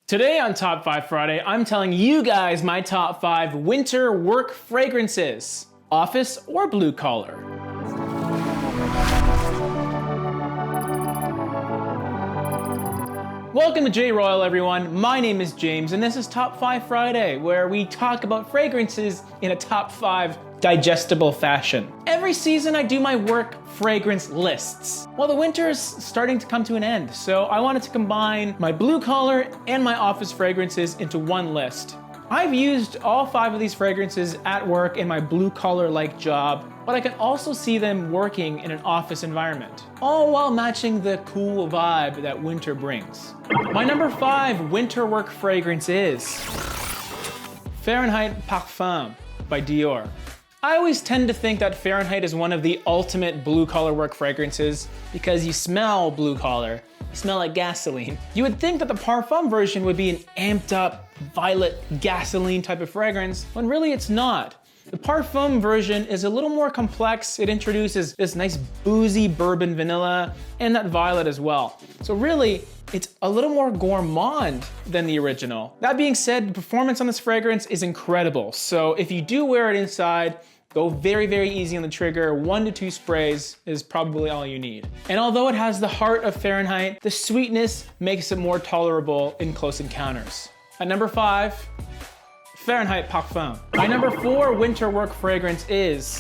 Today on Top 5 Friday, I'm telling you guys my top 5 winter work fragrances, office or blue collar. Welcome to J-ROYL, everyone. My name is James, and this is Top 5 Friday, where we talk about fragrances in a top 5 digestible fashion. Every season I do my work fragrance lists. Well, the winter is starting to come to an end, so I wanted to combine my blue collar and my office fragrances into one list. I've used all 5 of these fragrances at work in my blue collar-like job, but I can also see them working in an office environment, all while matching the cool vibe that winter brings. My number 5 winter work fragrance is Fahrenheit Parfum by Dior. I always tend to think that Fahrenheit is one of the ultimate blue collar work fragrances because you smell blue collar, you smell like gasoline. You would think that the Parfum version would be an amped up violet gasoline type of fragrance, when really it's not. The Parfum version is a little more complex. It introduces this nice boozy bourbon vanilla and that violet as well. So really, it's a little more gourmand than the original. That being said, the performance on this fragrance is incredible. So if you do wear it inside, go very, very easy on the trigger. 1 to 2 sprays is probably all you need. And although it has the heart of Fahrenheit, the sweetness makes it more tolerable in close encounters. At number 5, Fahrenheit Parfum. My number 4 winter work fragrance is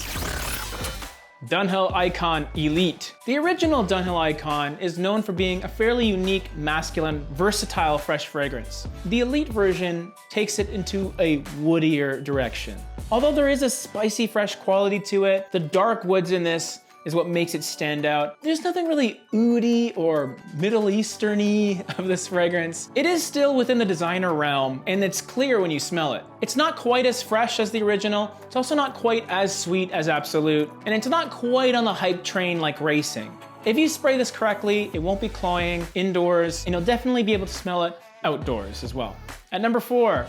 Dunhill Icon Elite. The original Dunhill Icon is known for being a fairly unique, masculine, versatile, fresh fragrance. The Elite version takes it into a woodier direction. Although there is a spicy, fresh quality to it, the dark woods in this is what makes it stand out. There's nothing really oody or Middle Eastern-y of this fragrance. It is still within the designer realm, and it's clear when you smell it. It's not quite as fresh as the original, it's also not quite as sweet as Absolute, and it's not quite on the hype train like Racing. If you spray this correctly, it won't be cloying indoors, and you'll definitely be able to smell it outdoors as well. At number 4,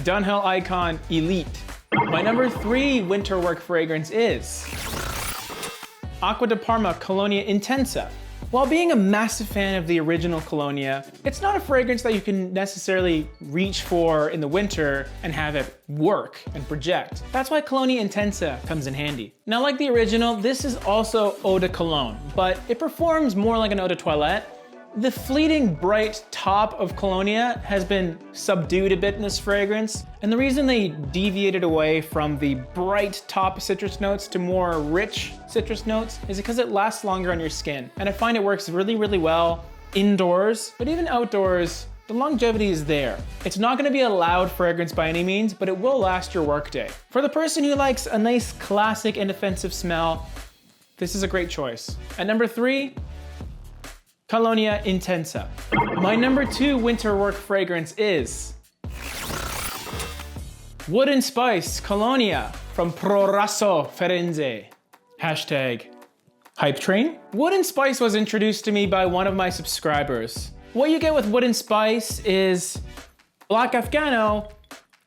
Dunhill Icon Elite. My number 3 winter work fragrance is Acqua de Parma Colonia Intensa. While being a massive fan of the original Colonia, it's not a fragrance that you can necessarily reach for in the winter and have it work and project. That's why Colonia Intensa comes in handy. Now, like the original, this is also eau de cologne, but it performs more like an eau de toilette. The fleeting bright top of Colonia has been subdued a bit in this fragrance, and the reason they deviated away from the bright top citrus notes to more rich citrus notes is because it lasts longer on your skin. And I find it works really, really well indoors, but even outdoors, the longevity is there. It's not gonna be a loud fragrance by any means, but it will last your workday. For the person who likes a nice classic inoffensive smell, this is a great choice. At number 3, Colonia Intensa. My number 2 winter work fragrance is Wood and Spice Colonia from Proraso Firenze. Hashtag hype train. Wood and Spice was introduced to me by one of my subscribers. What you get with Wood and Spice is Black Afghano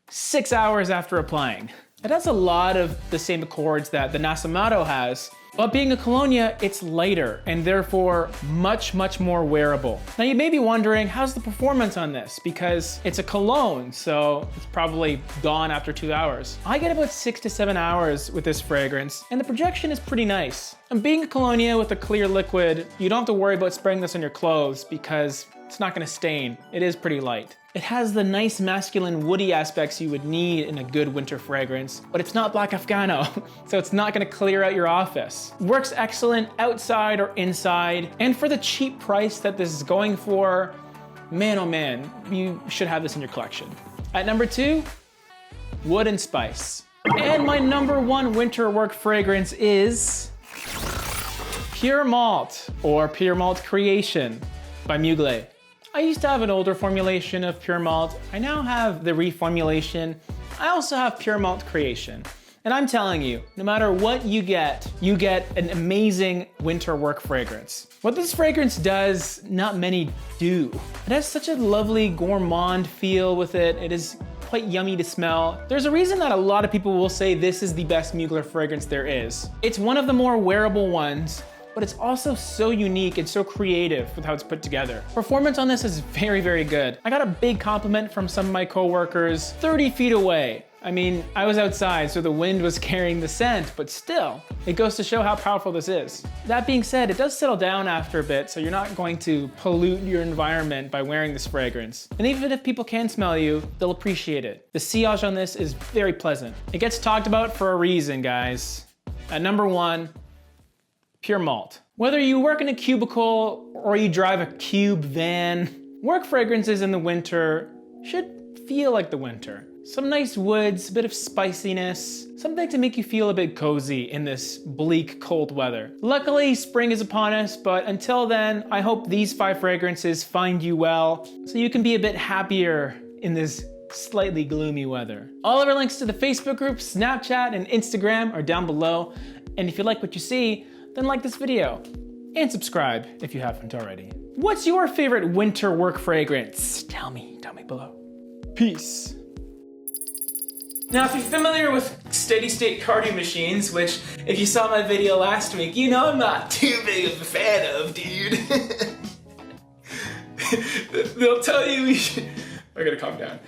6 hours after applying. It has a lot of the same accords that the Nasamato has, but being a Colonia, it's lighter and therefore much, much more wearable. Now you may be wondering, how's the performance on this? Because it's a cologne, so it's probably gone after 2 hours. I get about 6 to 7 hours with this fragrance, and the projection is pretty nice. And being a Colonia with a clear liquid, you don't have to worry about spraying this on your clothes because it's not gonna stain. It is pretty light. It has the nice masculine woody aspects you would need in a good winter fragrance, but it's not Black Afghano, so it's not gonna clear out your office. Works excellent outside or inside, and for the cheap price that this is going for, man oh man, you should have this in your collection. At number 2, Wood and Spice. And my number 1 winter work fragrance is Pure Malt, or Pure Malt Creation by Mugler. I used to have an older formulation of Pure Malt. I now have the reformulation. I also have Pure Malt Creation. And I'm telling you, no matter what you get an amazing winter work fragrance. What this fragrance does, not many do. It has such a lovely gourmand feel with it. It is quite yummy to smell. There's a reason that a lot of people will say this is the best Mugler fragrance there is. It's one of the more wearable ones. but it's also so unique and so creative with how it's put together. Performance on this is very, very good. I got a big compliment from some of my coworkers 30 feet away. I mean, I was outside, so the wind was carrying the scent, but still, it goes to show how powerful this is. That being said, it does settle down after a bit, so you're not going to pollute your environment by wearing this fragrance. And even if people can smell you, they'll appreciate it. The sillage on this is very pleasant. It gets talked about for a reason, guys. At number 1, pure malt. Whether you work in a cubicle or you drive a cube van, work fragrances in the winter should feel like the winter. Some nice woods, a bit of spiciness, something to make you feel a bit cozy in this bleak, cold weather. Luckily, spring is upon us, but until then, I hope these 5 fragrances find you well, so you can be a bit happier in this slightly gloomy weather. All of our links to the Facebook group, Snapchat, and Instagram are down below, and if you like what you see, then like this video, and subscribe if you haven't already. What's your favorite winter work fragrance? Tell me below. Peace. Now, if you're familiar with steady state cardio machines, which if you saw my video last week, you know I'm not too big of a fan of, dude. They'll tell you I gotta calm down.